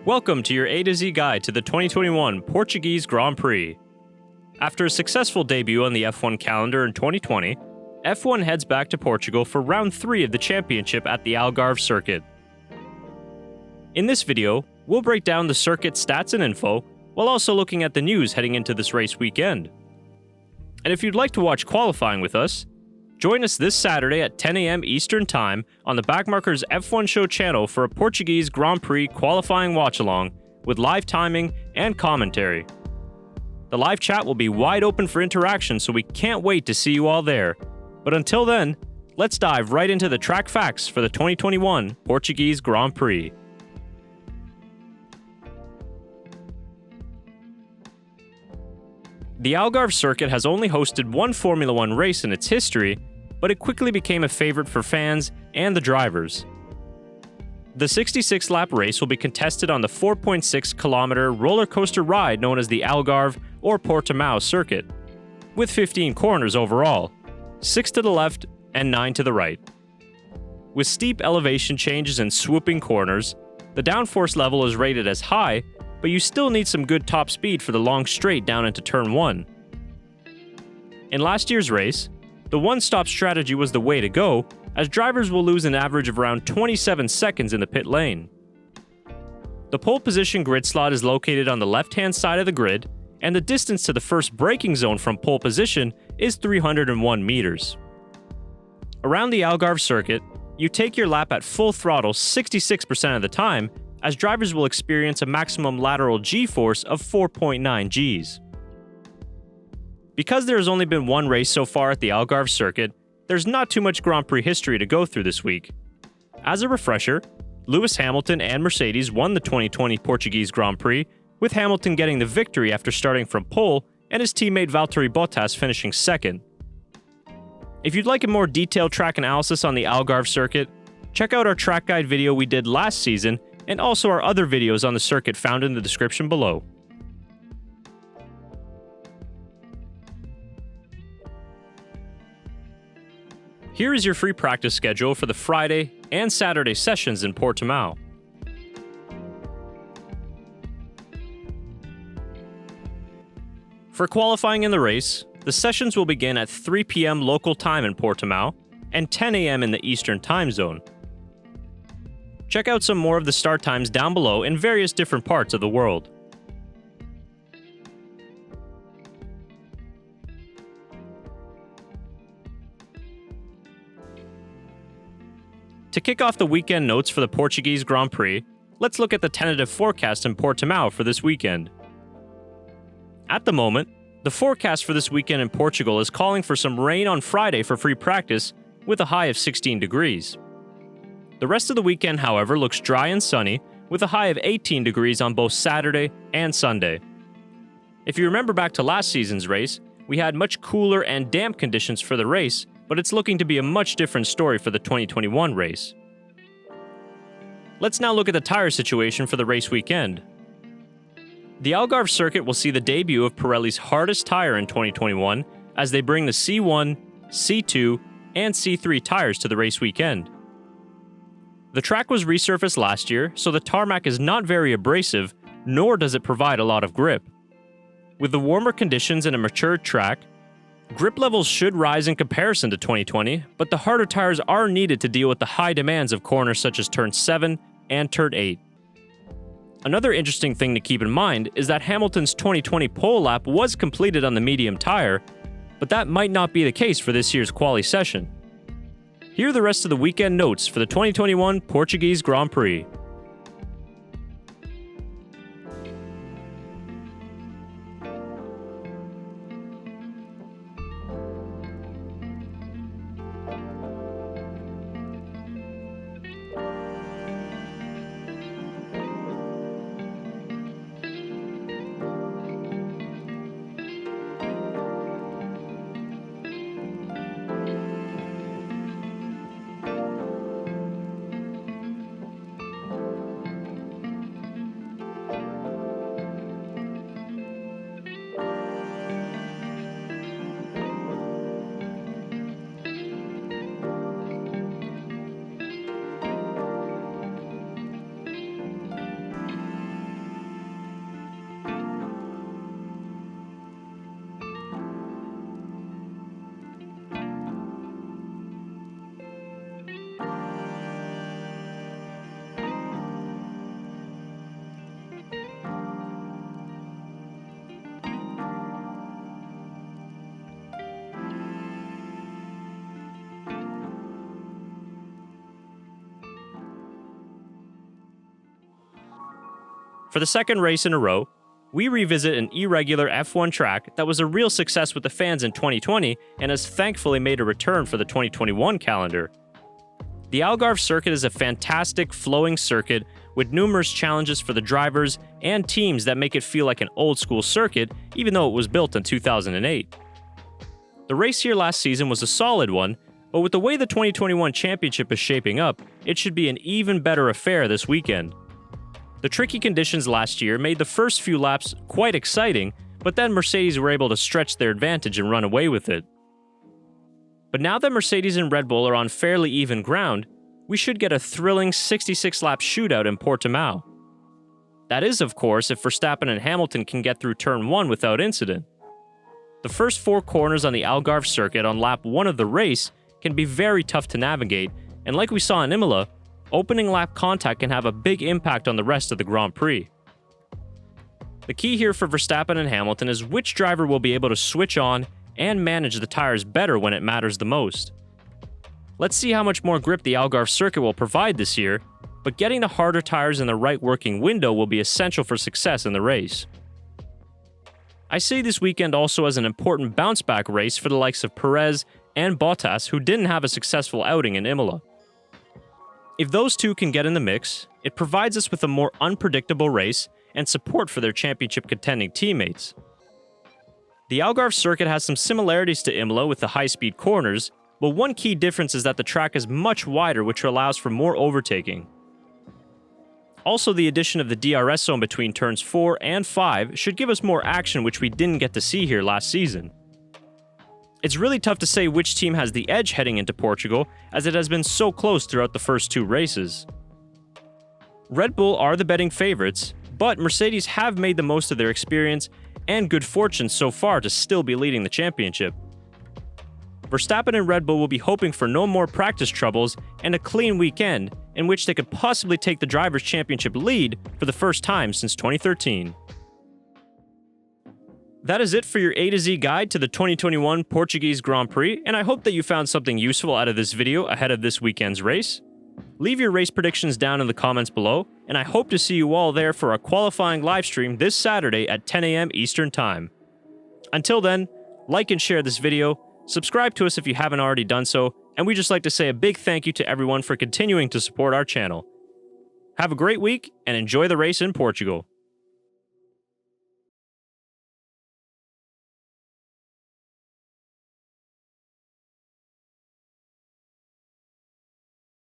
Welcome to your A to Z guide to the 2021 Portuguese Grand Prix. After a successful debut on the F1 calendar in 2020, F1 heads back to Portugal for round 3 of the championship at the Algarve Circuit. In this video, we'll break down the circuit stats and info, while also looking at the news heading into this race weekend. And if you'd like to watch qualifying with us, join us this Saturday at 10 a.m. Eastern Time on the Backmarkers F1 Show channel for a Portuguese Grand Prix qualifying watch-along with live timing and commentary. The live chat will be wide open for interaction, so we can't wait to see you all there. But until then, let's dive right into the track facts for the 2021 Portuguese Grand Prix. The Algarve Circuit has only hosted one Formula One race in its history, but it quickly became a favorite for fans and the drivers. The 66-lap race will be contested on the 4.6-kilometer roller coaster ride known as the Algarve or Portimao circuit, with 15 corners overall, 6 to the left and 9 to the right. With steep elevation changes and swooping corners, the downforce level is rated as high, but you still need some good top speed for the long straight down into Turn 1. In last year's race, the one-stop strategy was the way to go, as drivers will lose an average of around 27 seconds in the pit lane. The pole position grid slot is located on the left-hand side of the grid, and the distance to the first braking zone from pole position is 301 meters. Around the Algarve circuit, you take your lap at full throttle 66% of the time, as drivers will experience a maximum lateral G-force of 4.9 Gs. Because there has only been one race so far at the Algarve circuit, there's not too much Grand Prix history to go through this week. As a refresher, Lewis Hamilton and Mercedes won the 2020 Portuguese Grand Prix, with Hamilton getting the victory after starting from pole and his teammate Valtteri Bottas finishing second. If you'd like a more detailed track analysis on the Algarve circuit, check out our track guide video we did last season and also our other videos on the circuit found in the description below. Here is your free practice schedule for the Friday and Saturday sessions in Portimao. For qualifying in the race, the sessions will begin at 3 p.m. local time in Portimao and 10 a.m. in the Eastern Time Zone. Check out some more of the start times down below in various different parts of the world. To kick off the weekend notes for the Portuguese Grand Prix, let's look at the tentative forecast in Portimao for this weekend. At the moment, the forecast for this weekend in Portugal is calling for some rain on Friday for free practice, with a high of 16 degrees. The rest of the weekend, however, looks dry and sunny, with a high of 18 degrees on both Saturday and Sunday. If you remember back to last season's race, we had much cooler and damp conditions for the race, but it's looking to be a much different story for the 2021 race. Let's now look at the tire situation for the race weekend. The Algarve circuit will see the debut of Pirelli's hardest tire in 2021 as they bring the C1, C2, and C3 tires to the race weekend. The track was resurfaced last year, so the tarmac is not very abrasive, nor does it provide a lot of grip. With the warmer conditions and a matured track, grip levels should rise in comparison to 2020, but the harder tires are needed to deal with the high demands of corners such as Turn 7 and Turn 8. Another interesting thing to keep in mind is that Hamilton's 2020 pole lap was completed on the medium tire, but that might not be the case for this year's quali session. Here are the rest of the weekend notes for the 2021 Portuguese Grand Prix. For the second race in a row, we revisit an irregular F1 track that was a real success with the fans in 2020 and has thankfully made a return for the 2021 calendar. The Algarve Circuit is a fantastic, flowing circuit with numerous challenges for the drivers and teams that make it feel like an old-school circuit, even though it was built in 2008. The race here last season was a solid one, but with the way the 2021 championship is shaping up, it should be an even better affair this weekend. The tricky conditions last year made the first few laps quite exciting, but then Mercedes were able to stretch their advantage and run away with it. But now that Mercedes and Red Bull are on fairly even ground, we should get a thrilling 66-lap shootout in Portimao. That is, of course, if Verstappen and Hamilton can get through turn 1 without incident. The first 4 corners on the Algarve Circuit on lap 1 of the race can be very tough to navigate, and like we saw in Imola, opening lap contact can have a big impact on the rest of the Grand Prix. The key here for Verstappen and Hamilton is which driver will be able to switch on and manage the tires better when it matters the most. Let's see how much more grip the Algarve Circuit will provide this year, but getting the harder tires in the right working window will be essential for success in the race. I see this weekend also as an important bounce-back race for the likes of Perez and Bottas, who didn't have a successful outing in Imola. If those two can get in the mix, it provides us with a more unpredictable race and support for their championship contending teammates. The Algarve Circuit has some similarities to Imola with the high-speed corners, but one key difference is that the track is much wider, which allows for more overtaking. Also, the addition of the DRS zone between turns 4 and 5 should give us more action, which we didn't get to see here last season. It's really tough to say which team has the edge heading into Portugal, as it has been so close throughout the first 2 races. Red Bull are the betting favorites, but Mercedes have made the most of their experience and good fortune so far to still be leading the championship. Verstappen and Red Bull will be hoping for no more practice troubles and a clean weekend in which they could possibly take the Drivers' Championship lead for the first time since 2013. That is it for your A to Z guide to the 2021 Portuguese Grand Prix, and I hope that you found something useful out of this video ahead of this weekend's race. Leave your race predictions down in the comments below, and I hope to see you all there for our qualifying livestream this Saturday at 10 a.m. Eastern Time. Until then, like and share this video, subscribe to us if you haven't already done so, and we'd just like to say a big thank you to everyone for continuing to support our channel. Have a great week, and enjoy the race in Portugal.